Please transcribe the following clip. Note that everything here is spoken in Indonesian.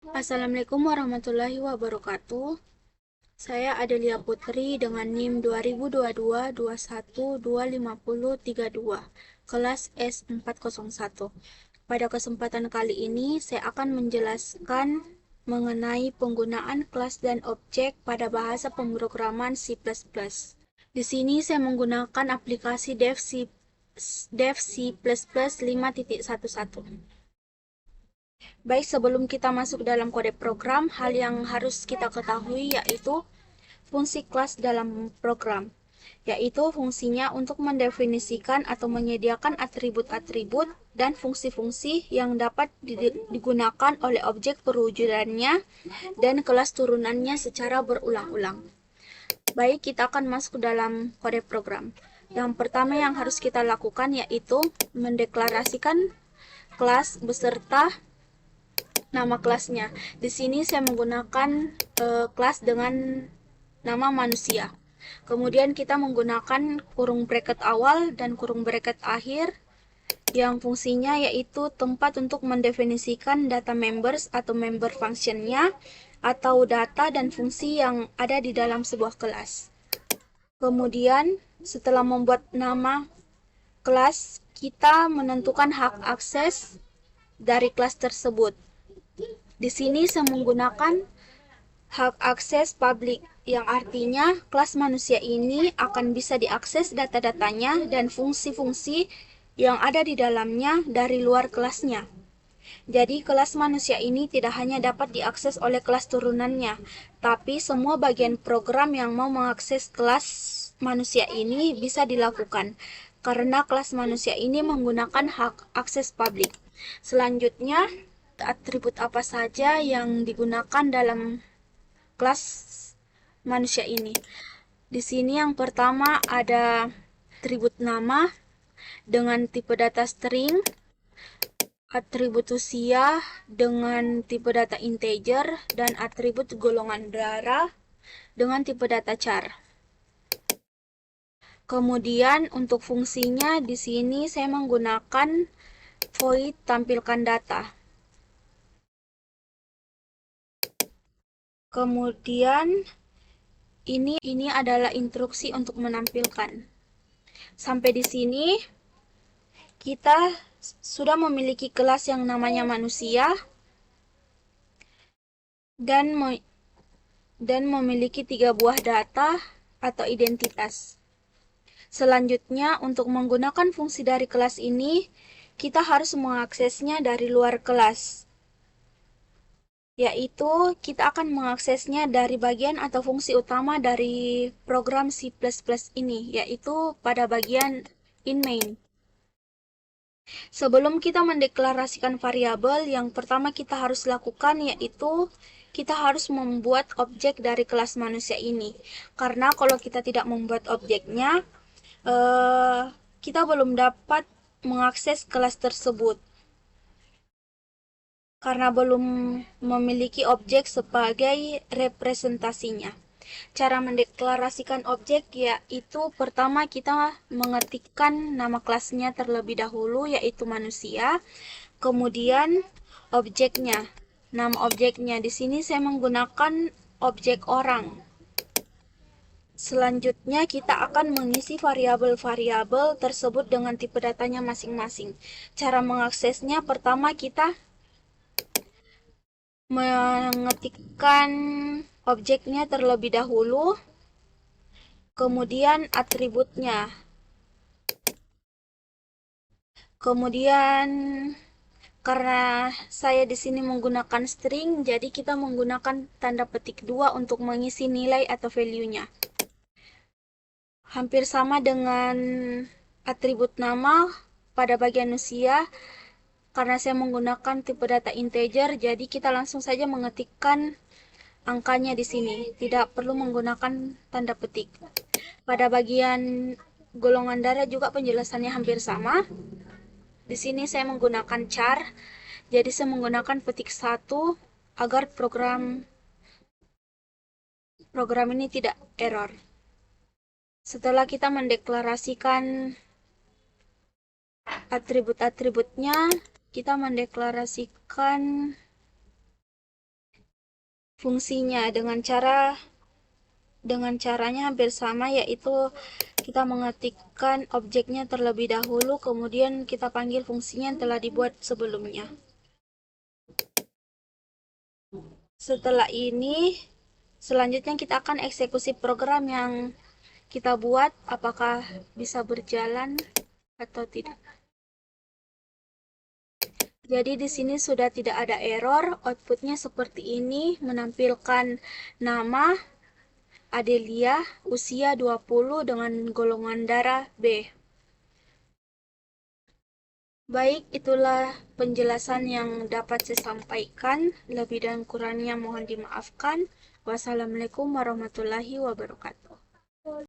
Assalamualaikum warahmatullahi wabarakatuh. Saya Adelia Putri dengan NIM 2022-21-25032, kelas S401. Pada kesempatan kali ini, saya akan menjelaskan mengenai penggunaan kelas dan objek pada bahasa pemrograman C++. Di sini saya menggunakan aplikasi Dev C++ 5.11. Baik, sebelum kita masuk dalam kode program, hal yang harus kita ketahui yaitu fungsi kelas dalam program, yaitu fungsinya untuk mendefinisikan atau menyediakan atribut-atribut dan fungsi-fungsi yang dapat digunakan oleh objek perwujudannya dan kelas turunannya secara berulang-ulang. Baik, kita akan masuk dalam kode program. Yang pertama yang harus kita lakukan yaitu mendeklarasikan kelas beserta nama kelasnya. Di sini saya menggunakan kelas dengan nama manusia. Kemudian kita menggunakan kurung bracket awal dan kurung bracket akhir yang fungsinya yaitu tempat untuk mendefinisikan data members atau member functionnya atau data dan fungsi yang ada di dalam sebuah kelas. Kemudian setelah membuat nama kelas, kita menentukan hak akses dari kelas tersebut. Di sini saya menggunakan hak akses public, yang artinya kelas manusia ini akan bisa diakses data-datanya dan fungsi-fungsi yang ada di dalamnya dari luar kelasnya. Jadi kelas manusia ini tidak hanya dapat diakses oleh kelas turunannya, tapi semua bagian program yang mau mengakses kelas manusia ini bisa dilakukan, karena kelas manusia ini menggunakan hak akses publik. Selanjutnya, atribut apa saja yang digunakan dalam kelas manusia ini? Di sini yang pertama ada atribut nama dengan tipe data string, atribut usia dengan tipe data integer, dan atribut golongan darah dengan tipe data char. Kemudian untuk fungsinya di sini saya menggunakan void tampilkan data. Kemudian ini adalah instruksi untuk menampilkan. Sampai di sini kita sudah memiliki kelas yang namanya manusia dan memiliki 3 buah data atau identitas. Selanjutnya, untuk menggunakan fungsi dari kelas ini, kita harus mengaksesnya dari luar kelas, yaitu kita akan mengaksesnya dari bagian atau fungsi utama dari program C++ ini, yaitu pada bagian in main. Sebelum kita mendeklarasikan variabel, yang pertama kita harus lakukan yaitu kita harus membuat objek dari kelas manusia ini. Karena kalau kita tidak membuat objeknya, kita belum dapat mengakses kelas tersebut, karena belum memiliki objek sebagai representasinya. Cara mendeklarasikan objek yaitu pertama kita mengetikkan nama kelasnya terlebih dahulu, yaitu manusia, kemudian objeknya. Nama objeknya di sini saya menggunakan objek orang. Selanjutnya kita akan mengisi variabel-variabel tersebut dengan tipe datanya masing-masing. Cara mengaksesnya pertama kita mengetikkan objeknya terlebih dahulu, kemudian atributnya. Kemudian karena saya di sini menggunakan string, jadi kita menggunakan tanda petik 2 untuk mengisi nilai atau value-nya. Hampir sama dengan atribut nama pada bagian usia, karena saya menggunakan tipe data integer, jadi kita langsung saja mengetikkan angkanya di sini, tidak perlu menggunakan tanda petik. Pada bagian golongan darah juga penjelasannya hampir sama. Di sini saya menggunakan char, jadi saya menggunakan petik 1 agar program ini tidak error. Setelah kita mendeklarasikan atribut-atributnya, kita mendeklarasikan fungsinya dengan caranya hampir sama, yaitu kita mengetikkan objeknya terlebih dahulu, kemudian kita panggil fungsinya yang telah dibuat sebelumnya. Setelah ini, selanjutnya kita akan eksekusi program yang kita buat, apakah bisa berjalan atau tidak. Jadi di sini sudah tidak ada error, outputnya seperti ini, menampilkan nama Adelia, usia 20 dengan golongan darah B. Baik, itulah penjelasan yang dapat saya sampaikan. Lebih dan kurangnya mohon dimaafkan. Wassalamualaikum warahmatullahi wabarakatuh.